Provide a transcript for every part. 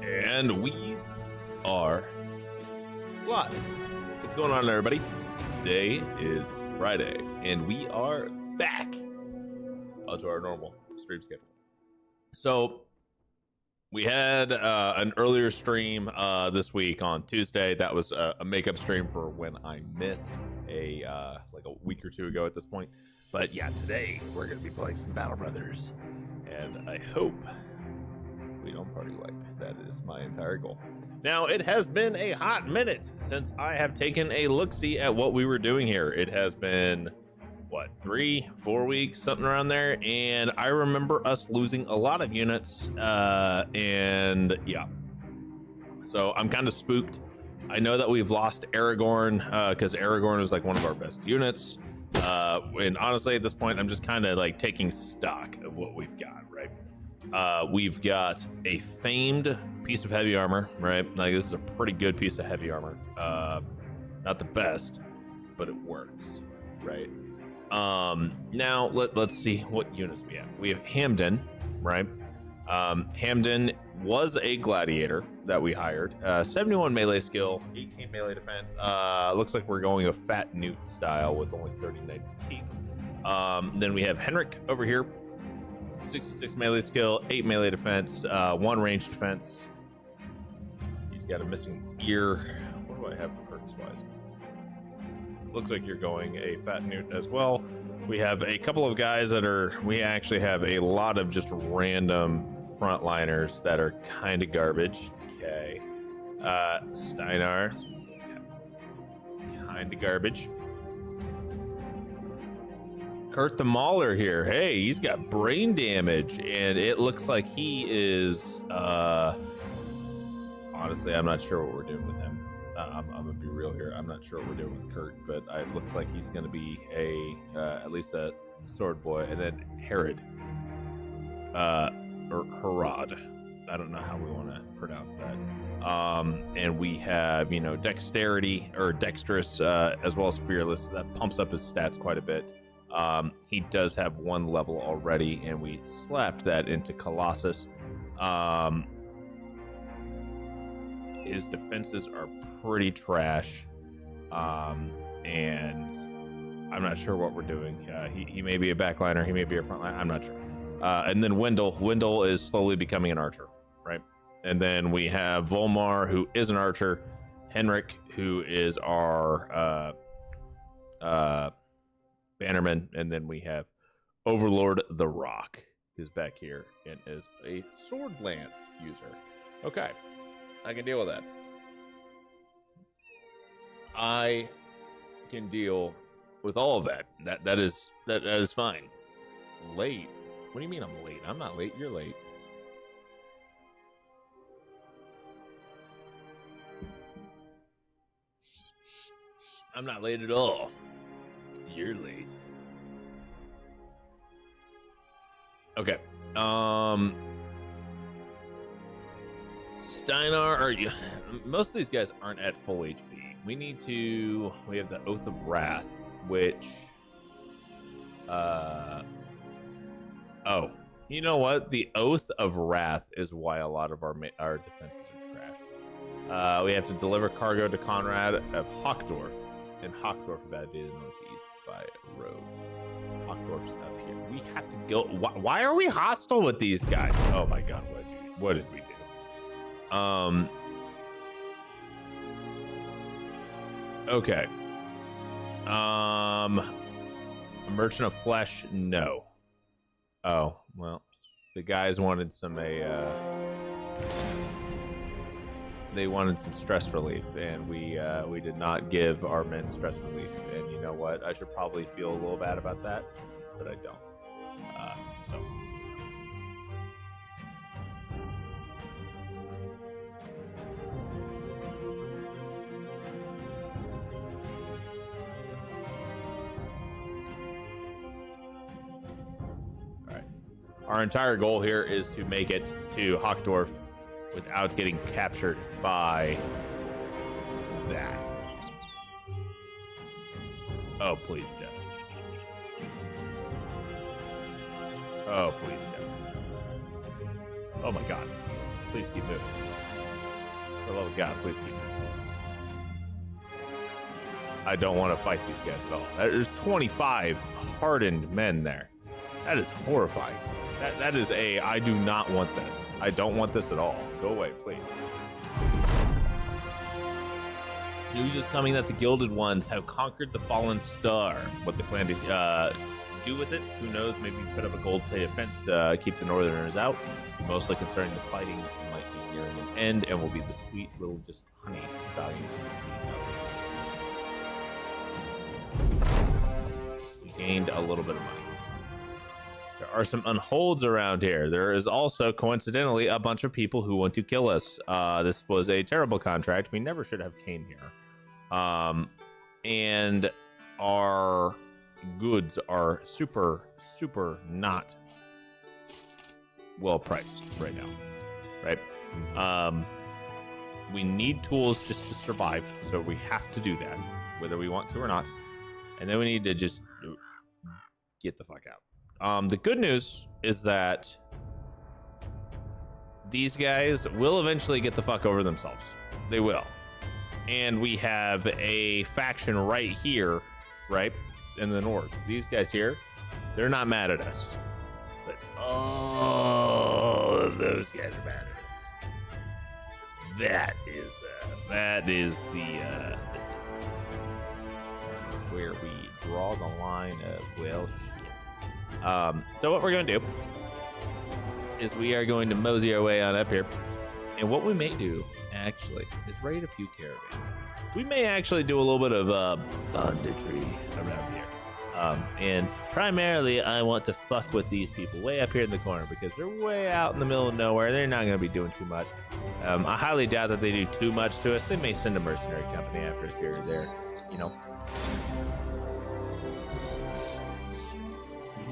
And we are live. What's going on, everybody? Today is Friday, and we are back onto our normal stream schedule. So we had an earlier stream this week on Tuesday. That was a makeup stream for when I missed like a week or two ago at this point. But yeah, today we're going to be playing some Battle Brothers, and I hope we don't party wipe. That is my entire goal. Now, it has been a hot minute since I have taken a look-see at what we were doing here. It has been, what, 3-4 weeks, something around there, and I remember us losing a lot of units, and yeah. So I'm kind of spooked. I know that we've lost Aragorn, because Aragorn is like one of our best units, and honestly, at this point, I'm just kind of like taking stock of what we've got, right? We've got a famed piece of heavy armor, right? Like, this is a pretty good piece of heavy armor. Not the best, but it works, right? Now let's see what units we have. We have Hamden, right? Hamden was a gladiator that we hired. 71 melee skill, 18 melee defense. Looks like we're going a fat newt style with only 39 fatigue. Then we have Henrik over here. 66 melee skill, 8 melee defense, 1 range defense. He's got a missing ear. What do I have perks wise? Looks like you're going a fat newt as well. We have a couple of guys that are, we actually have a lot of just random frontliners that are kind of garbage. Okay. Steinar, kind of garbage. Kurt the Mauler here. Hey, he's got brain damage, and it looks like he is, honestly, I'm not sure what we're doing with him. I'm gonna be real here. I'm not sure what we're doing with Kurt, but it looks like he's gonna be at least a sword boy. And then Herod, or Herod. I don't know how we want to pronounce that. And we have, dexterity or dexterous, as well as fearless. That pumps up his stats quite a bit. He does have 1 level already, and we slapped that into Colossus. His defenses are pretty trash, and I'm not sure what we're doing. He may be a backliner, he may be a frontliner, I'm not sure. And then Wendell is slowly becoming an archer, right? And then we have Volmar, who is an archer, Henrik, who is our Bannerman, and then we have Overlord the Rock, who's back here and is a sword lance user. Okay, I can deal with that. I can deal with all of that. That is fine. Late? What do you mean I'm late? I'm not late. You're late. I'm not late at all. You're late. Okay. Steinar, most of these guys aren't at full HP. We have the Oath of Wrath, which, oh, you know what? The Oath of Wrath is why a lot of our defenses are trash. We have to deliver cargo to Conrad of Hawkdorf, and Hawkdorf invaded northeast by road. Hawkdorf's up here. We have to go. Why are we hostile with these guys? Oh my god, what did we do? Okay. A Merchant of Flesh, no. Oh, well, the guys wanted they wanted some stress relief, and we did not give our men stress relief. And you know what? I should probably feel a little bad about that, but I don't. So. All right. Our entire goal here is to make it to Hawkdorf without getting captured by that. Oh, please don't. Oh, please don't. Oh my god. Please keep moving. For the love of God, please keep it. I don't want to fight these guys at all. There's 25 hardened men there. That is horrifying. That is I do not want this. I don't want this at all. Go away, please. News is coming that the Gilded Ones have conquered the Fallen Star. What they plan to do with it, who knows? Maybe put up a gold-plated fence to keep the Northerners out. Mostly concerning the fighting might be nearing an end and will be the sweet little just honey value. We gained a little bit of money. There are some unholds around here. There is also, coincidentally, a bunch of people who want to kill us. This was a terrible contract. We never should have came here. And our goods are super not well priced right now, right? We need tools just to survive, so we have to do that, whether we want to or not. And then we need to just get the fuck out. The good news is that these guys will eventually get the fuck over themselves. They will. And we have a faction right here, right, in the north. These guys here, they're not mad at us. But all of those guys are mad at us. So that is where we draw the line of, well, shit. So what we're going to do is we are going to mosey our way on up here. And what we may do, actually, is raid a few caravans. We may actually do a little bit of banditry around here. And primarily, I want to fuck with these people way up here in the corner because they're way out in the middle of nowhere. They're not going to be doing too much. I highly doubt that they do too much to us. They may send a mercenary company after us here or there, you know.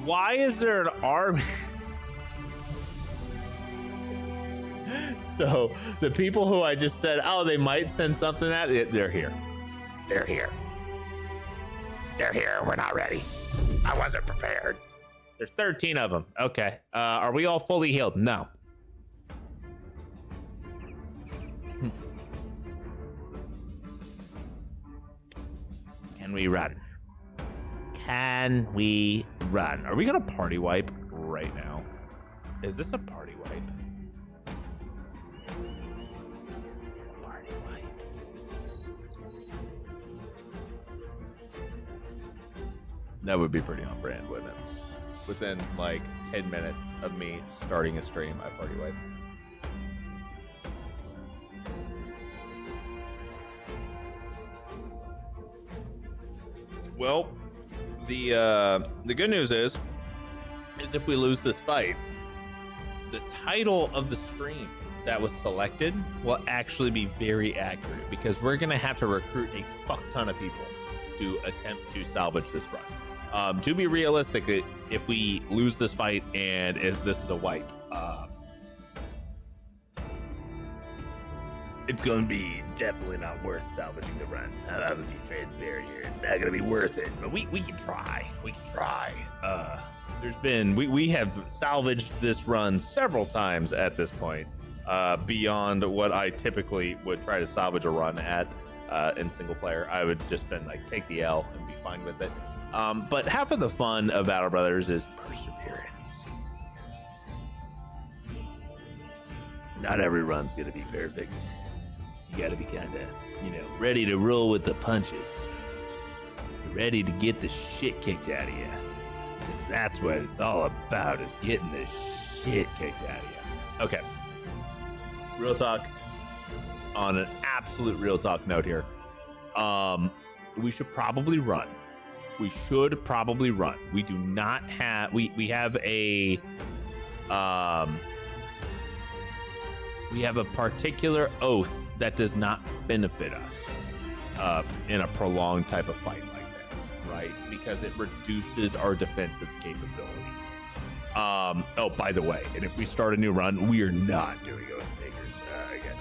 Why is there an army? So the people who I just said, oh, they might send something at, they're here. They're here. They're here. We're not ready. I wasn't prepared. There's 13 of them. Okay. Are we all fully healed? No. Can we run? Can we run? Are we gonna party wipe right now? Is this a party wipe? It's a party wipe. That would be pretty on brand, wouldn't it? Within like 10 minutes of me starting a stream, I party wipe. Well, the good news is if we lose this fight, the title of the stream that was selected will actually be very accurate because we're gonna have to recruit a fuck ton of people to attempt to salvage this run. To be realistic, if we lose this fight and if this is a wipe, it's going to be definitely not worth salvaging the run. I'll be transparent here. It's not going to be worth it, but we can try. We can try. We have salvaged this run several times at this point, beyond what I typically would try to salvage a run at in single player. I would just been like, take the L and be fine with it. But half of the fun of Battle Brothers is perseverance. Not every run's going to be perfect. You got to be kind of, ready to roll with the punches. Ready to get the shit kicked out of you. Because that's what it's all about, is getting the shit kicked out of you. Okay. Real talk. On an absolute real talk note here. We should probably run. We should probably run. We do not have... We have a... we have a particular oath that does not benefit us in a prolonged type of fight like this, right? Because it reduces our defensive capabilities. Oh, by the way, and if we start a new run, we are not doing Oathtakers. Again,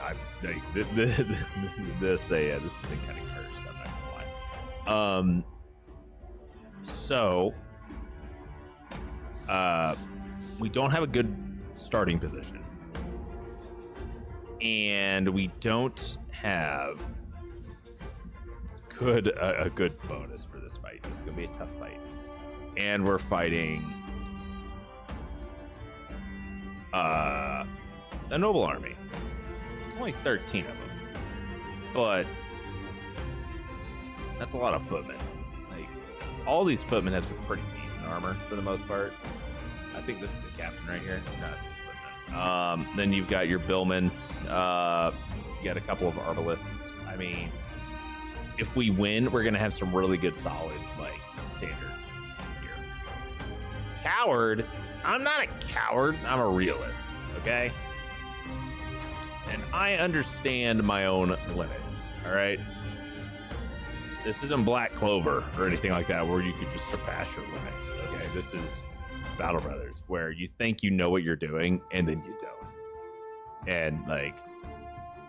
this has been kind of cursed. I'm not gonna lie. So, we don't have a good starting position. and we don't have a good bonus for this fight. This is gonna be a tough fight, and we're fighting a noble army. There's only 13 of them, but that's a lot of footmen. Like, all these footmen have some pretty decent armor for the most part. I think this is a captain right here. No, it's a footman. Then you've got your billmen. You got a couple of arbalists. I mean, if we win, we're gonna have some really good, solid, like, standard here. Coward? I'm not a coward. I'm a realist. Okay. And I understand my own limits. All right. This isn't Black Clover or anything like that where you could just surpass your limits. Okay. This is Battle Brothers where you think you know what you're doing and then you don't. And like,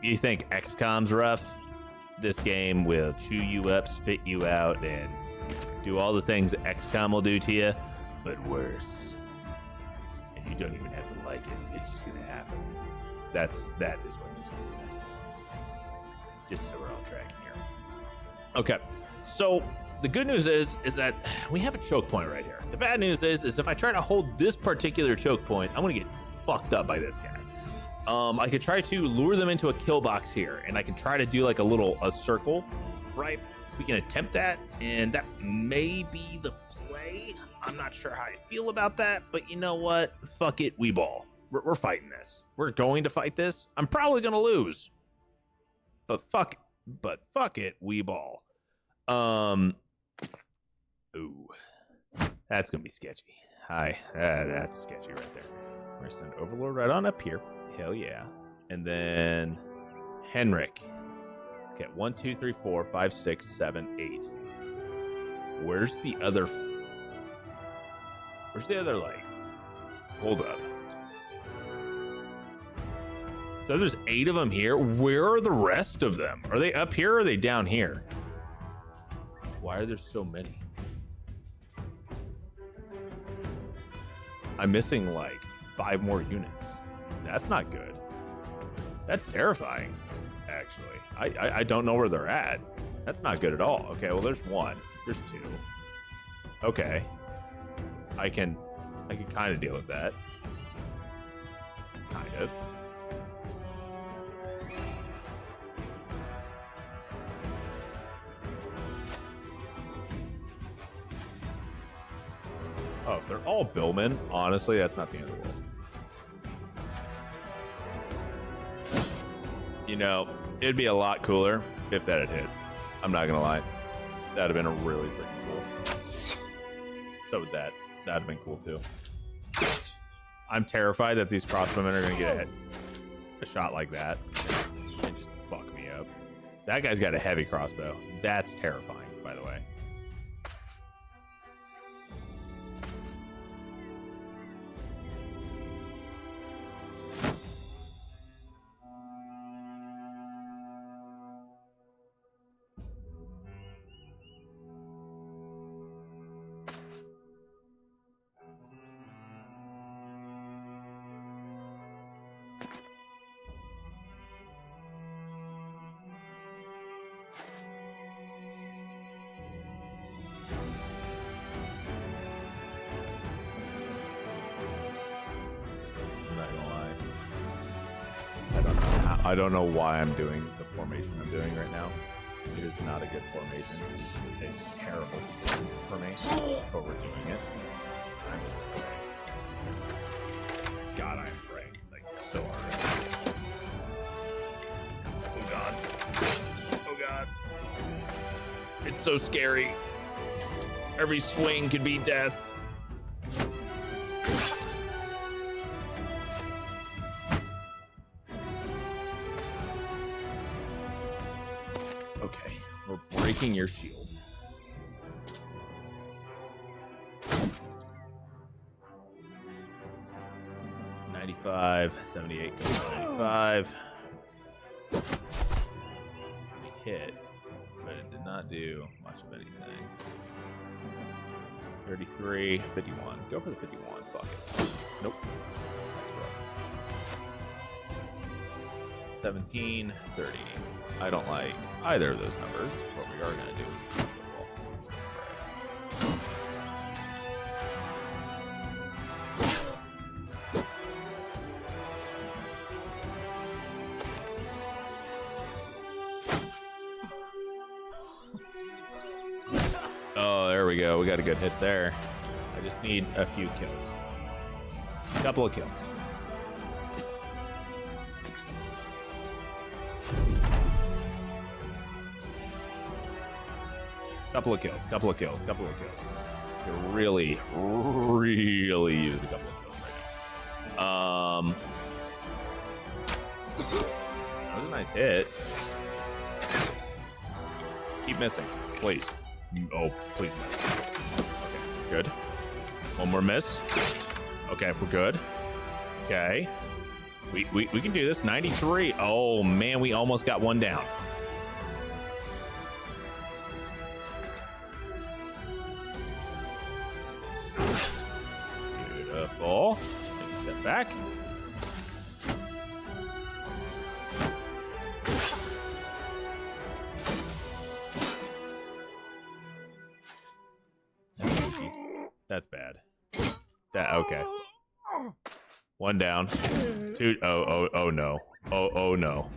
you think XCOM's rough? This game will chew you up, spit you out, and do all the things XCOM will do to you, but worse. And you don't even have to like it. It's just gonna happen. That is what this game is. Just so we're all tracking here. Okay, so the good news is that we have a choke point right here. The bad news is if I try to hold this particular choke point, I'm gonna get fucked up by this guy. I could try to lure them into a kill box here, and I can try to do like a circle, right? We can attempt that, and that may be the play. I'm not sure how I feel about that, but you know what? Fuck it, we ball. We're fighting this. We're going to fight this. I'm probably gonna lose, but fuck it, we ball. Ooh, that's gonna be sketchy. Hi, that's sketchy right there. We're gonna send Overlord right on up here. Hell yeah. And then Henrik. Okay, 1, 2, 3, 4, 5, 6, 7, 8. Where's the other like? Hold up. So there's 8 of them here. Where are the rest of them? Are they up here or are they down here? Why are there so many? I'm missing like 5 more units. That's not good. That's terrifying, actually. I don't know where they're at. That's not good at all. Okay, well, there's 1. There's 2. Okay. I can kind of deal with that. Kind of. Oh, they're all billmen. Honestly, that's not the end of the world. You know, it'd be a lot cooler if that had hit. I'm not gonna lie. That'd have been a really freaking cool. So would that. That'd have been cool too. I'm terrified that these crossbowmen are gonna get a shot like that and just fuck me up. That guy's got a heavy crossbow. That's terrifying, by the way. I don't know why I'm doing the formation I'm doing right now. It is not a good formation. This is a terrible decision for me, but we're doing it. I'm just praying. God, I'm praying. Like, so hard. Oh, God. Oh, God. It's so scary. Every swing could be death. Okay, we're breaking your shield. $95, $78, $95. We hit, but it did not do much of anything. 33, 51. Go for the 51. Fuck it. Nope. 17, 30. I don't like either of those numbers. What we are going to do is oh, there we go. We got a good hit there. I just need a few kills. A couple of kills. Couple of kills. You really use a couple of kills right now. That was a nice hit. Keep missing, please. Oh, please miss. Okay, good. One more miss. Okay, we're good. Okay. We can do this. 93. Oh, man, we almost got one down. Beautiful. Take a step back. That's bad. Okay. One down. Two. Oh no. Oh no.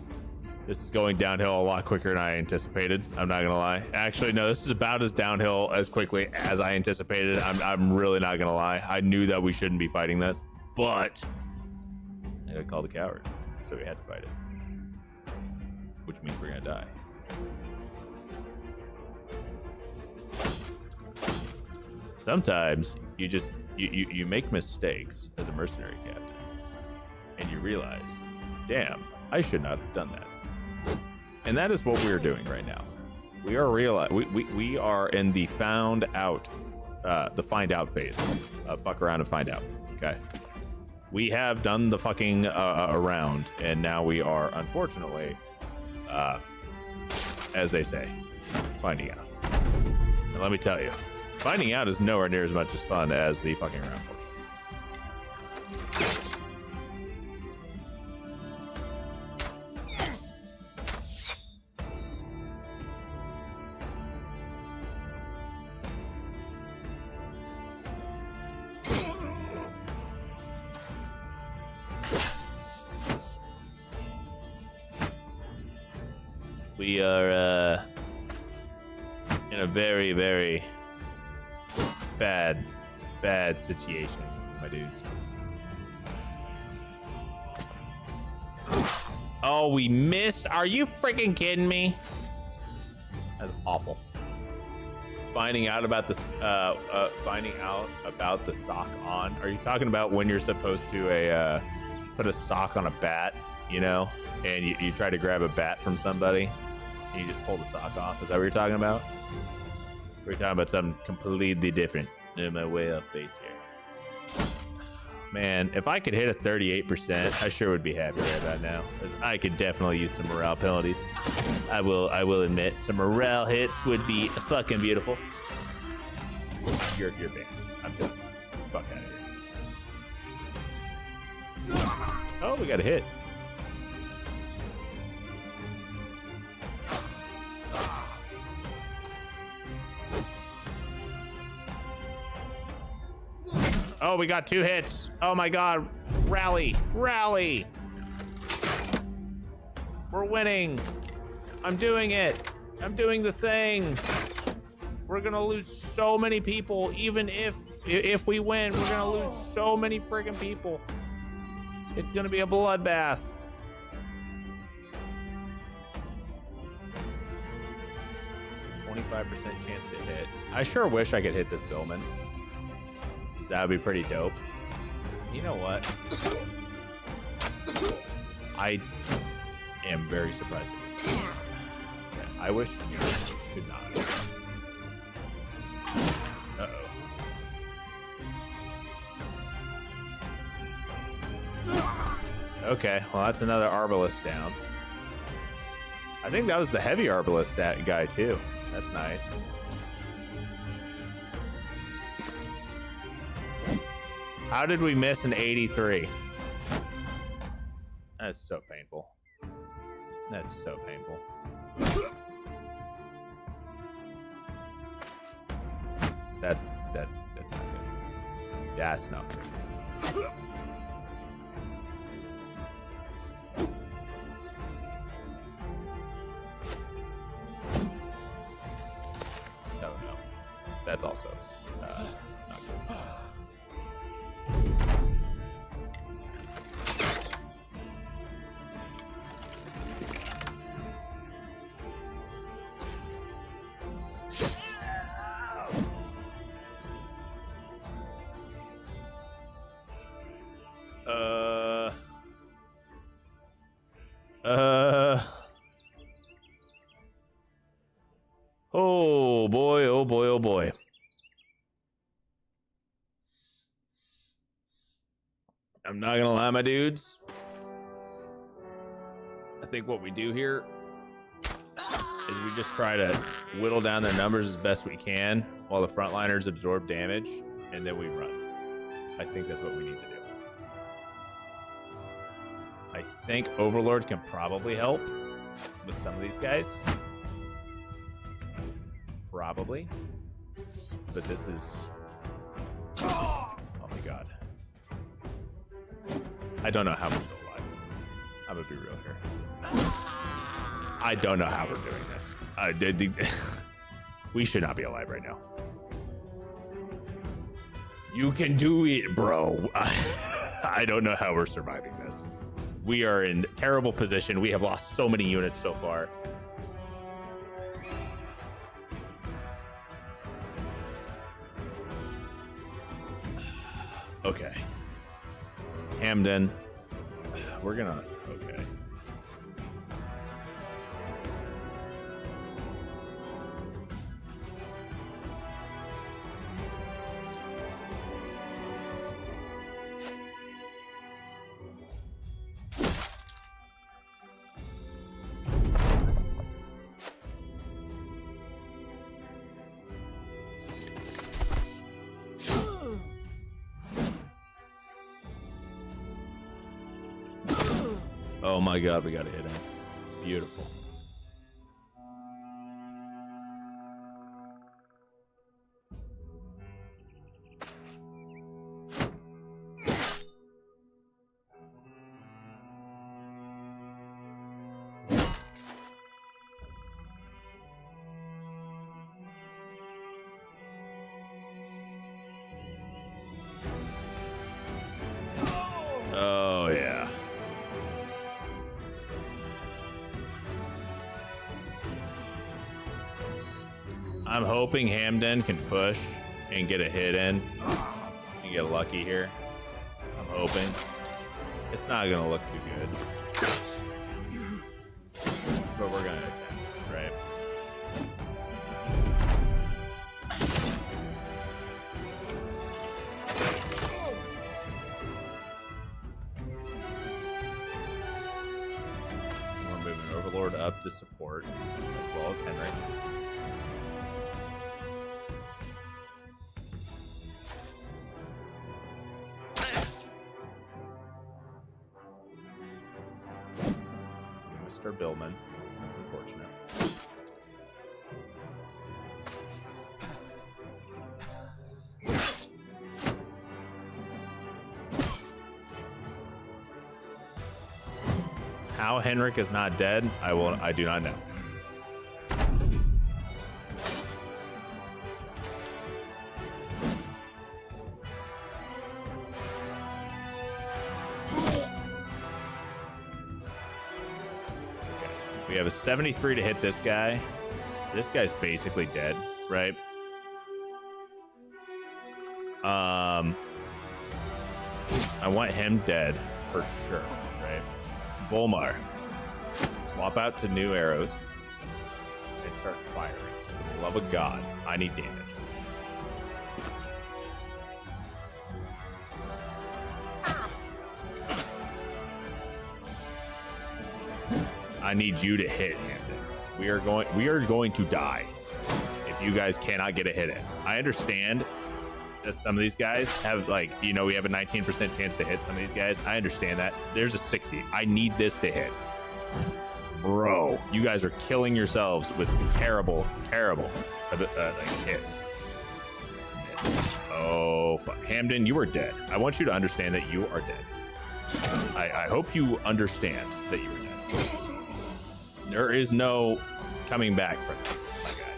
This is going downhill a lot quicker than I anticipated. I'm not gonna lie. Actually, no. This is about as downhill as quickly as I anticipated. I'm really not gonna lie. I knew that we shouldn't be fighting this, but I got called a coward, so we had to fight it, which means we're gonna die. Sometimes you just you make mistakes as a mercenary captain, and you realize, damn, I should not have done that. And that is what we are doing right now. We are we are in the find out phase of fuck around and find out. Okay, we have done the fucking around, and now we are unfortunately, as they say, finding out. And let me tell you, finding out is nowhere near as much as fun as the fucking around portion. We are in a very, very bad situation, my dudes. Oh, we missed. Are you freaking kidding me? That's awful. Finding out about this, finding out about the sock on. Are you talking about when you're supposed to put a sock on a bat, you know, and you try to grab a bat from somebody and you just pull the sock off? Is that what you're talking about? We're talking about something completely different. In my way off base here. Man, if I could hit a 38%, I sure would be happy right about now. Because I could definitely use some morale penalties. I will admit, some morale hits would be fucking beautiful. You're banned. I'm just fuck out of here. Oh, we got a hit. Oh, we got 2 hits. Oh my god. Rally. We're winning. I'm doing it. I'm doing the thing. We're gonna lose so many people. Even if we win, we're gonna lose so many friggin' people. It's gonna be a bloodbath. .25% chance to hit. I sure wish I could hit this Billman. That would be pretty dope. You know what? I am very surprised. Okay, I wish you could not. Uh-oh. Okay, well, that's another Arbalest down. I think that was the heavy Arbalest guy, too. That's nice. How did we miss an 83? That's so painful. That's so painful. That's not good. That's not good. Oh no. That's also not good. Oh boy, oh boy, oh boy. I'm not gonna lie, my dudes. I think what we do here is we just try to whittle down their numbers as best we can while the frontliners absorb damage, and then we run. I think that's what we need to do. I think Overlord can probably help with some of these guys. Probably. But this is... Oh my god. I don't know how we're still alive. I'm gonna be real here. I don't know how we're doing this. We should not be alive right now. You can do it, bro. I don't know how we're surviving this. We are in terrible position. We have lost so many units so far. Okay. Hamden. We're gonna... Okay. Oh my god, we gotta hit him. Beautiful. Oh yeah. I'm hoping Hamden can push and get a hit in and get lucky here. I'm hoping. It's not gonna look too good. But we're gonna attempt, right? We're moving Overlord up to support as well as Henry. Mr. Billman. That's unfortunate. How Henrik is not dead, I do not know. We have a 73 to hit this guy. This guy's basically dead, right? I want him dead for sure, right? Volmar. Swap out to new arrows and start firing. For the love of God, I need damage. I need you to hit Hamden. We are going to die if you guys cannot get a hit in. I understand that some of these guys have, like, you know, we have a 19% chance to hit some of these guys. I understand that. There's a 60. I need this to hit. Bro, you guys are killing yourselves with terrible like hits. Oh, fuck. Hamden, you are dead. I want you to understand that you are dead. I hope you understand that you are dead. There is no coming back from this, my guy.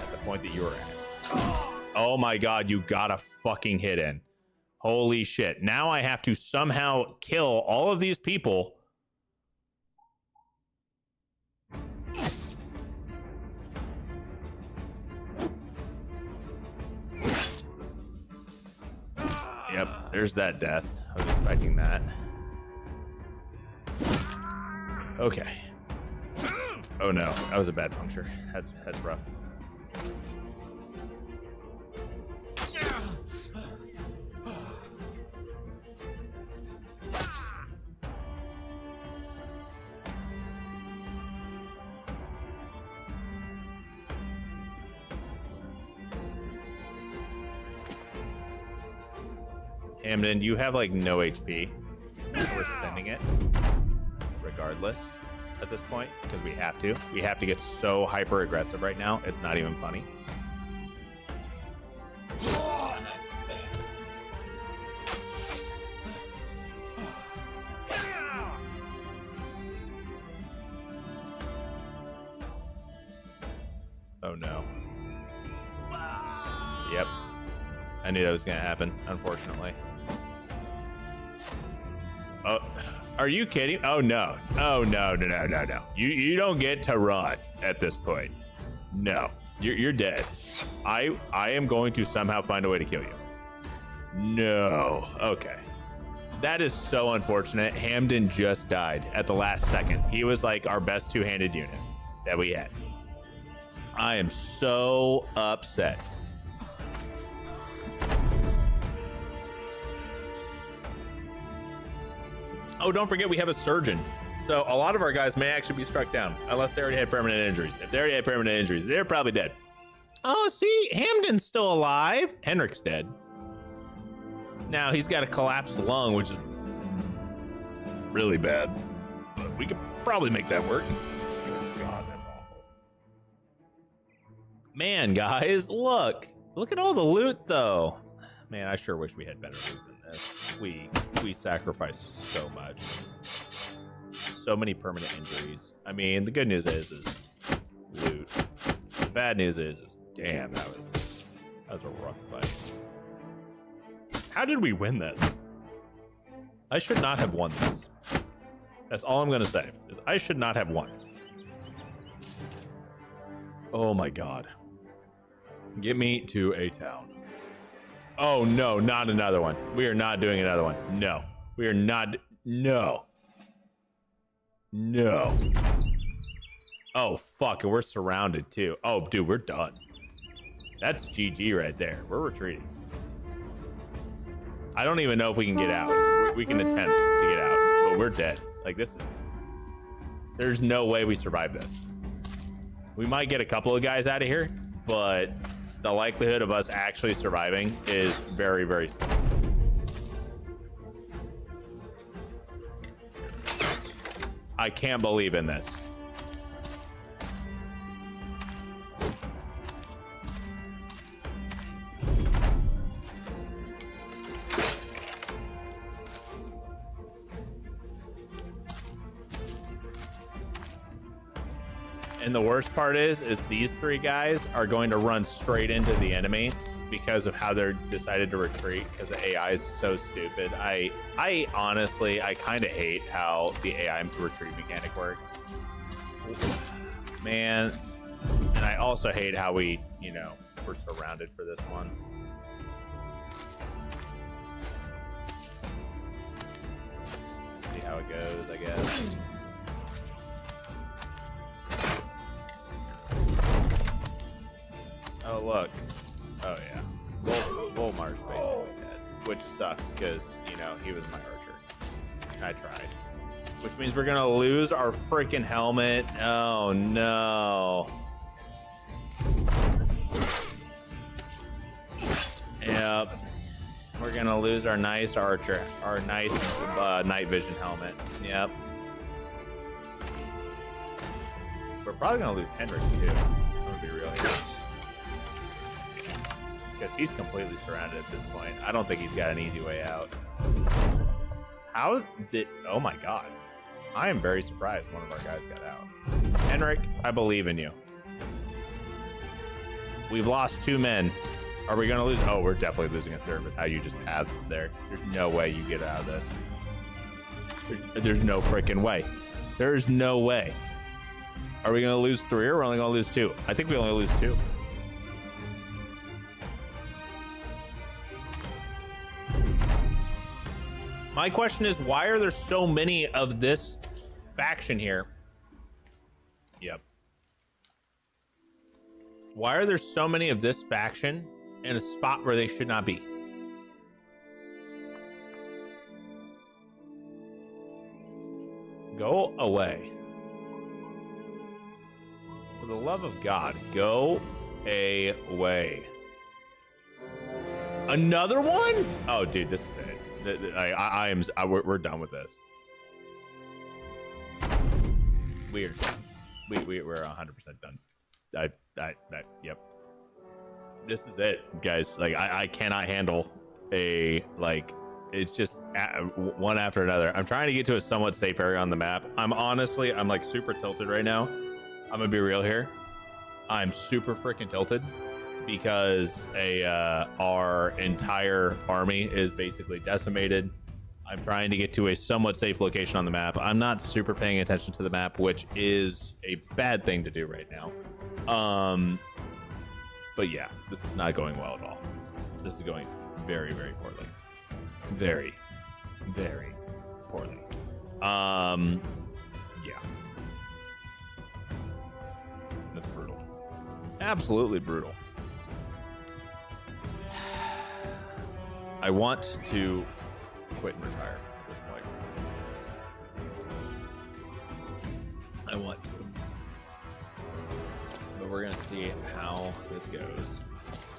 At the point that you're at. Oh my god, you got a fucking hit in. Holy shit. Now I have to somehow kill all of these people. Yep, there's that death. I was expecting that. Okay. Oh no, that was a bad puncture. That's rough. Hamden, you have like no HP. We're sending it regardless at this point because we have to. We have to get so hyper aggressive right now. It's not even funny. Oh no. Yep. I knew that was going to happen, unfortunately. Oh, are you kidding? Oh no. Oh no. You don't get to run at this point. No. You're dead. I am going to somehow find a way to kill you. No. Okay. That is so unfortunate. Hamden just died at the last second. He was like our best two-handed unit that we had. I am so upset. Oh, don't forget we have a surgeon. So a lot of our guys may actually be struck down unless they already had permanent injuries. If they already had permanent injuries, they're probably dead. Oh, see, Hamden's still alive. Henrik's dead. Now he's got a collapsed lung, which is really bad. But we could probably make that work. God, that's awful. Man, guys, look at all the loot, though. Man, I sure wish we had better loot than this. We sacrificed so much. So many permanent injuries. I mean, the good news is loot. The bad news is damn, that was a rough fight. How did we win this? I should not have won this. That's all I'm gonna say, is I should not have won. Oh my god. Get me to a town. Oh no, not another one. We are not doing another one. No. We are not. No. No. Oh fuck, and we're surrounded too. Oh dude, we're done. That's GG right there. We're retreating. I don't even know if we can get out. We can attempt to get out, but we're dead. Like this is, there's no way we survive this. We might get a couple of guys out of here, but the likelihood of us actually surviving is very, very slim. I can't believe in this. And the worst part is these three guys are going to run straight into the enemy because of how they're decided to retreat, because the AI is so stupid. I honestly, I kind of hate how the AI retreat mechanic works. Man. And I also hate how we, you know, we're surrounded for this one. See how it goes, I guess. Oh, look. Oh, yeah. Volmar's basically dead, which sucks because, you know, he was my archer. I tried. Which means we're going to lose our freaking helmet. Oh, no. Yep. We're going to lose our nice archer, our nice night vision helmet. Yep. We're probably gonna lose Henrik too. I'm gonna be real here. Because he's completely surrounded at this point. I don't think he's got an easy way out. How did... Oh my god. I am very surprised one of our guys got out. Henrik, I believe in you. We've lost 2 men. Are we going to lose? Oh, we're definitely losing a third with how you just pathed there. There's no way you get out of this. There's no freaking way. There's no way. Are we going to lose 3 or we're only going to lose 2? I think we only lose 2. My question is, why are there so many of this faction here? Yep. Why are there so many of this faction in a spot where they should not be? Go away. For the love of God, go away. Another one? Oh, dude, this is it. We're done with this. We're 100% done. Yep. This is it, guys. Like, I cannot handle a, like, it's just one after another. I'm trying to get to a somewhat safe area on the map. I'm like super tilted right now. I'm gonna be real here. I'm super freaking tilted because our entire army is basically decimated. I'm trying to get to a somewhat safe location on the map. I'm not super paying attention to the map, which is a bad thing to do right now. But yeah, this is not going well at all. This is going very, very poorly. Very, very poorly. Yeah. That's brutal. Absolutely brutal. I want to quit and retire at this point. I want to. But we're going to see how this goes.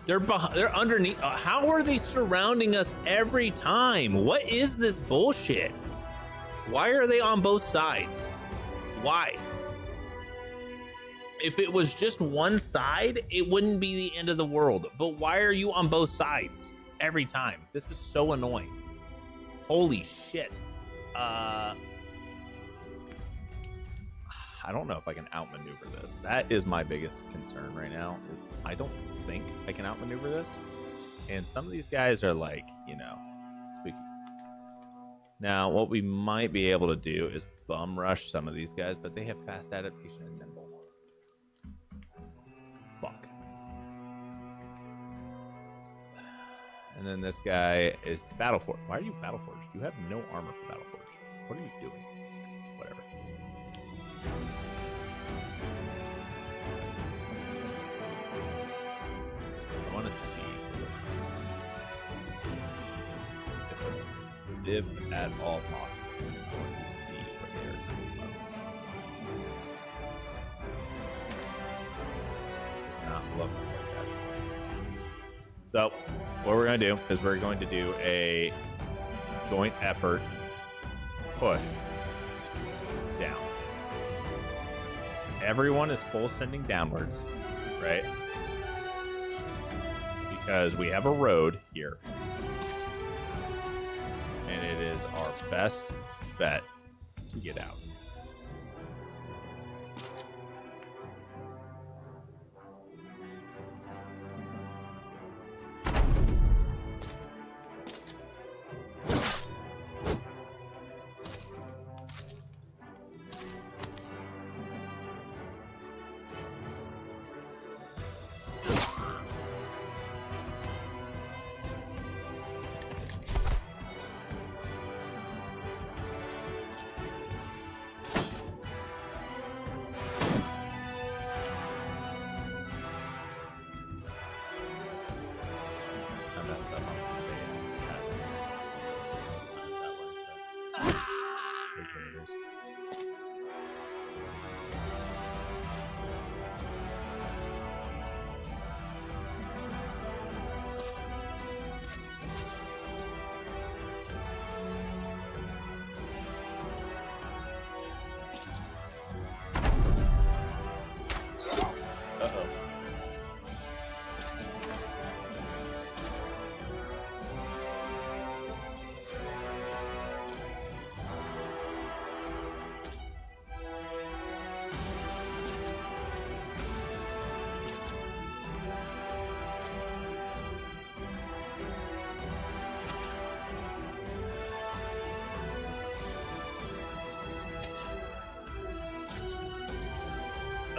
They're underneath. How are they surrounding us every time? What is this bullshit? Why are they on both sides? Why? If it was just one side, it wouldn't be the end of the world. But why are you on both sides every time? This is so annoying. Holy shit. I don't know if I can outmaneuver this. That is my biggest concern right now. Is I don't think I can outmaneuver this. And some of these guys are like, you know, speaking. Now, what we might be able to do is bum rush some of these guys, but they have fast adaptation and nimble. Fuck. And then this guy is Battleforge. Why are you Battleforge? You have no armor for Battleforge. What are you doing? Whatever. I want to see if at all possible. I want to see what they're does not look like that. So what we're going to do is we're going to do a joint effort push down. Everyone is full sending downwards, right? Because we have a road here. And it is our best bet to get out.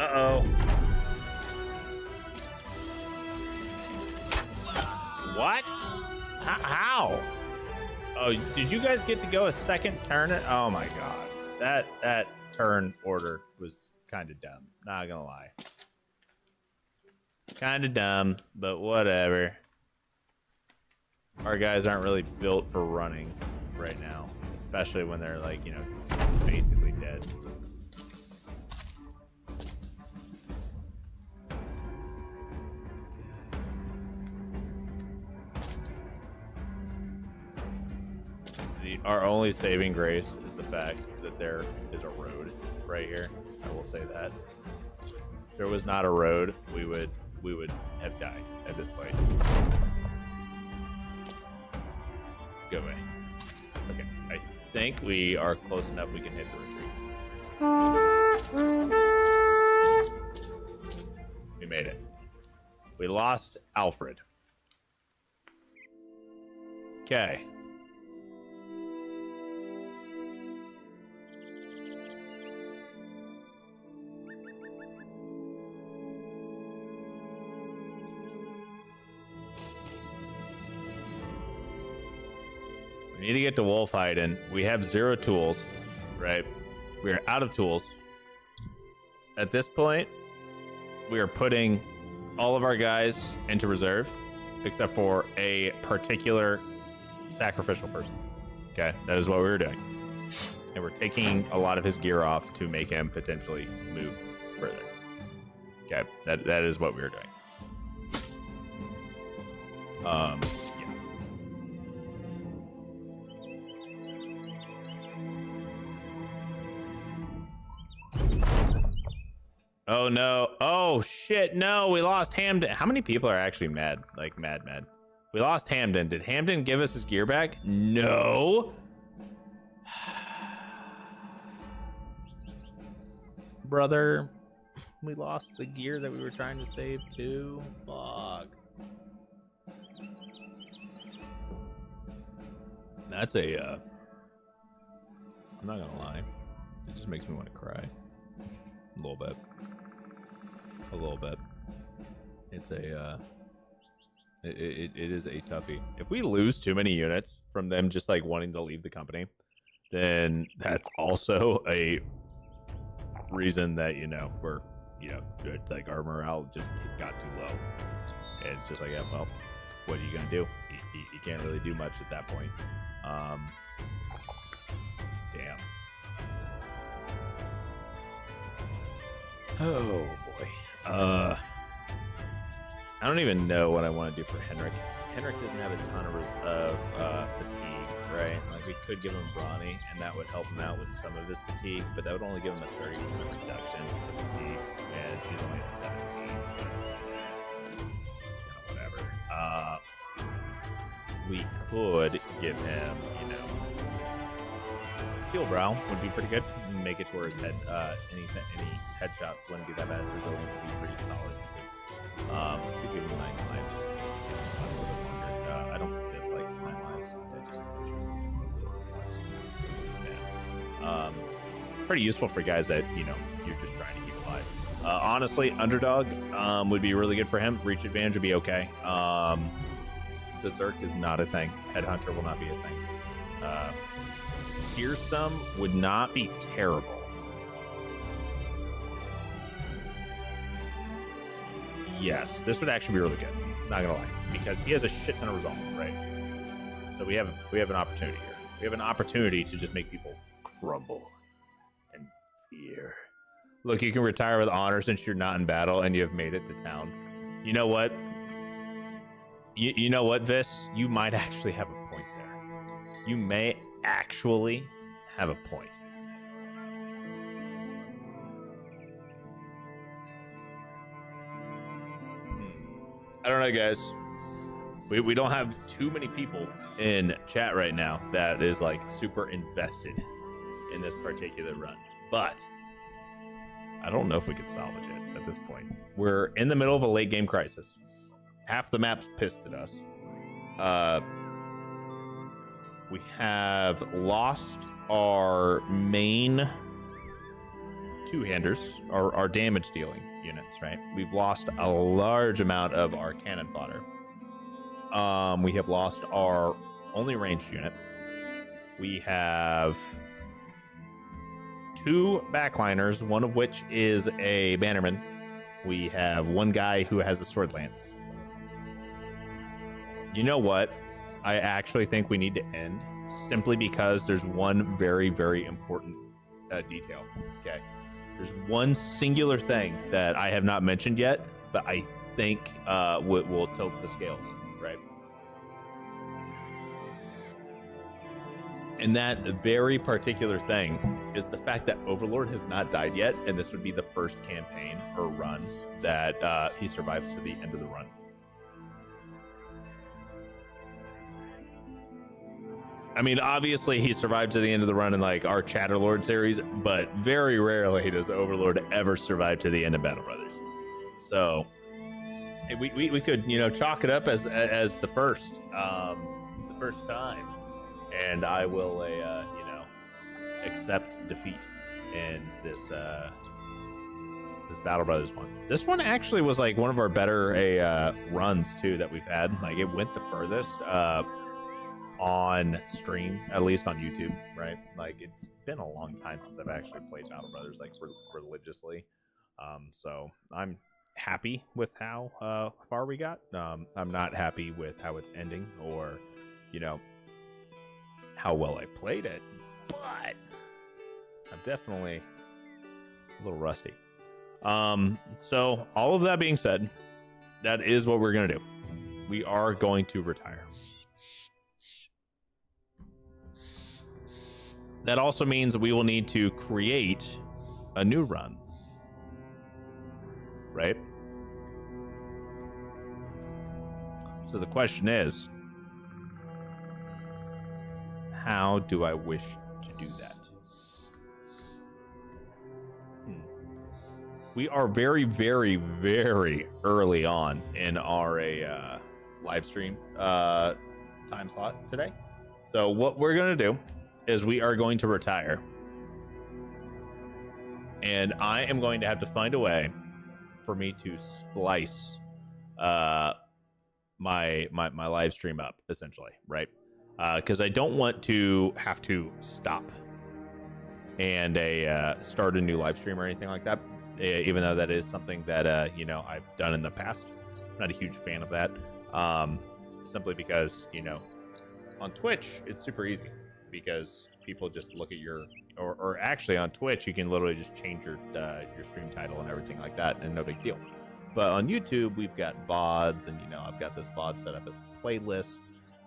Uh-oh. What? How? Oh, did you guys get to go a second turn? Oh my god. That turn order was kind of dumb. Not gonna lie. Kind of dumb, but whatever. Our guys aren't really built for running right now, especially when they're like, you know, basically dead. Our only saving grace is the fact that there is a road right here. I will say that. If there was not a road, we would have died at this point. Go away. Okay, I think we are close enough we can hit the retreat. We made it. We lost Alfred. Okay. We need to get to Wolfhiden. We have 0 tools, right? We are out of tools. At this point, we are putting all of our guys into reserve, except for a particular sacrificial person. Okay, that is what we were doing. And we're taking a lot of his gear off to make him potentially move further. Okay, that is what we were doing. Yeah. Oh no. Oh shit, no, we lost Hamden. How many people are actually mad? Like mad. We lost Hamden. Did Hamden give us his gear back? No. Brother, we lost the gear that we were trying to save too. Fuck. That's a I'm not gonna lie. It just makes me want to cry. A little bit. It's a it is a toughie. If we lose too many units from them just like wanting to leave the company, then that's also a reason that, you know, we're, you know, like our morale just got too low. And it's just like, yeah, well, what are you gonna do? You can't really do much at that point. Damn. Oh boy. I don't even know what I want to do for Henrik. Henrik doesn't have a ton of fatigue, right? Like we could give him Brawny, and that would help him out with some of his fatigue, but that would only give him a 30% reduction to fatigue, and he's only at 17, so it's kind of whatever. We could give him, you know, Steel Brow would be pretty good. Make it to where his head, any headshots wouldn't be that bad. Resilient would be pretty solid too. Could give him 9 lives. A little bit longer. I don't dislike 9 lives. I just wish it was a little less. Yeah. It's pretty useful for guys that, you know, you're just trying to keep alive. Honestly, Underdog would be really good for him. Reach advantage would be okay. Berserk is not a thing. Headhunter will not be a thing. Fearsome would not be terrible. Yes, this would actually be really good. Not gonna lie, because he has a shit ton of resolve, right? So we have an opportunity here. We have an opportunity to just make people crumble and fear. Look, you can retire with honor since you're not in battle and you have made it to town. You know what? You know what, Vis? You might actually have a point there. You may actually have a point. I don't know, guys. We don't have too many people in chat right now that is like super invested in this particular run, but I don't know if we can salvage it at this point. We're in the middle of a late game crisis. Half the map's pissed at us. We have lost our main two-handers, our damage dealing units, right? We've lost a large amount of our cannon fodder. We have lost our only ranged unit. We have 2 backliners, one of which is a bannerman. We have one guy who has a sword lance. You know what? I actually think we need to end simply because there's one very, very important detail. Okay. There's one singular thing that I have not mentioned yet, but I think will tilt the scales, right? And that very particular thing is the fact that Overlord has not died yet, and this would be the first campaign or run that he survives to the end of the run. I mean, obviously he survived to the end of the run in like our Chatterlord series, but very rarely does Overlord ever survive to the end of Battle Brothers. So we could, you know, chalk it up as the first time, and I will you know, accept defeat in this this Battle Brothers one. This one actually was like one of our better runs too that we've had. Like it went the furthest on stream, at least on YouTube, right? Like it's been a long time since I've actually played Battle Brothers like religiously. So I'm happy with how far we got. I'm not happy with how it's ending, or you know, how well I played it, but I'm definitely a little rusty. So all of that being said, that is what we're gonna do. We are going to retire. That also means we will need to create a new run, right? So the question is, how do I wish to do that? We are very, very, very early on in our live stream time slot today. So what we're going to do is we are going to retire. And I am going to have to find a way for me to splice my live stream up, essentially, right? Because I don't want to have to stop and start a new live stream or anything like that, even though that is something that you know, I've done in the past. I'm not a huge fan of that, simply because, you know, on Twitch it's super easy because people just look at your, or actually on Twitch you can literally just change your stream title and everything like that, and no big deal. But on YouTube we've got VODs, and you know, I've got this VOD set up as a playlist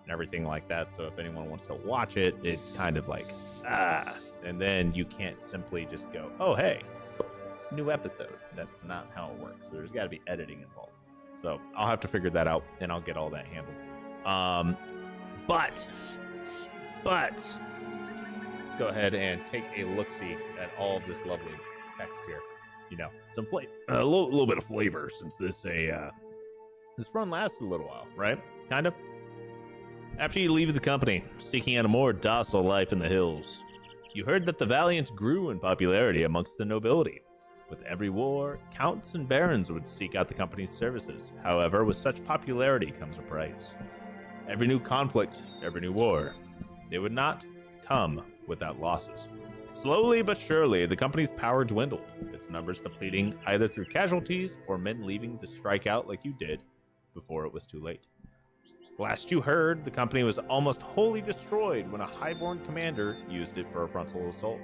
and everything like that, so if anyone wants to watch it, it's kind of like and then you can't simply just go, oh hey, new episode. That's not how it works. There's got to be editing involved, so I'll have to figure that out and I'll get all that handled. But let's go ahead and take a look-see at all of this lovely text here. You know, some flavor, a little bit of flavor, since this this run lasted a little while, right? Kind of. After you leave the company, seeking out a more docile life in the hills, you heard that the Valiant grew in popularity amongst the nobility. With every war, counts and barons would seek out the company's services. However, with such popularity comes a price. Every new conflict, every new war, they would not come without losses. Slowly but surely, the company's power dwindled, its numbers depleting either through casualties or men leaving to strike out like you did before it was too late. Last you heard, the company was almost wholly destroyed when a highborn commander used it for a frontal assault.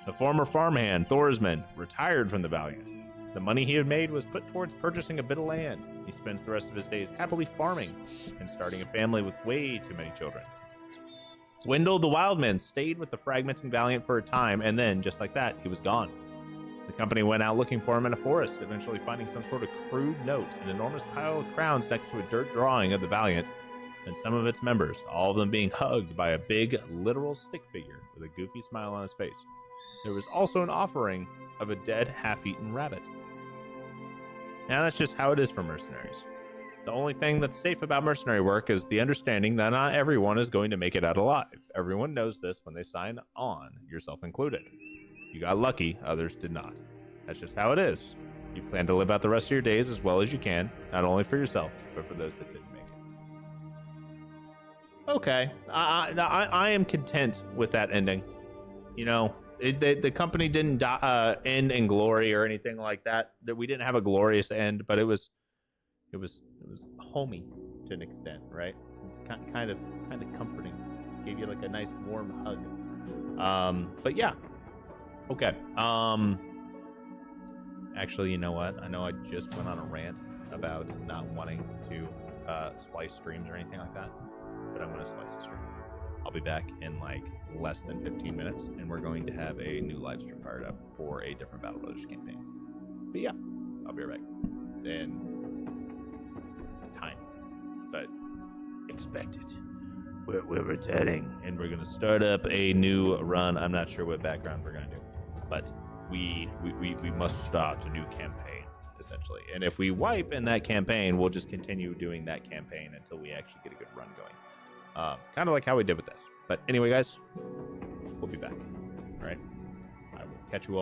The former farmhand, Thorsman, retired from the Valiant. The money he had made was put towards purchasing a bit of land. He spends the rest of his days happily farming and starting a family with way too many children. Wendell the Wildman stayed with the fragmenting Valiant for a time, and then, just like that, he was gone. The company went out looking for him in a forest, eventually finding some sort of crude note, an enormous pile of crowns next to a dirt drawing of the Valiant, and some of its members, all of them being hugged by a big, literal stick figure with a goofy smile on his face. There was also an offering of a dead, half-eaten rabbit. Now that's just how it is for mercenaries. The only thing that's safe about mercenary work is the understanding that not everyone is going to make it out alive. Everyone knows this when they sign on, yourself included. You got lucky, others did not. That's just how it is. You plan to live out the rest of your days as well as you can, not only for yourself, but for those that didn't make it. Okay, I am content with that ending. You know, the company didn't end in glory or anything like that. That we didn't have a glorious end, but it was homey to an extent, right? Kind of comforting. Gave you like a nice warm hug. But yeah, okay. Actually, you know what? I know I just went on a rant about not wanting to splice streams or anything like that, but I'm going to splice the stream. I'll be back in like less than 15 minutes, and we're going to have a new live stream fired up for a different Battle Brothers campaign. But yeah, I'll be right back. Then time, but expect it. We're returning, and we're going to start up a new run. I'm not sure what background we're going to do, but we must start a new campaign, essentially. And if we wipe in that campaign, we'll just continue doing that campaign until we actually get a good run going. Kind of like how we did with this. But anyway, guys, we'll be back. All right. I will catch you all.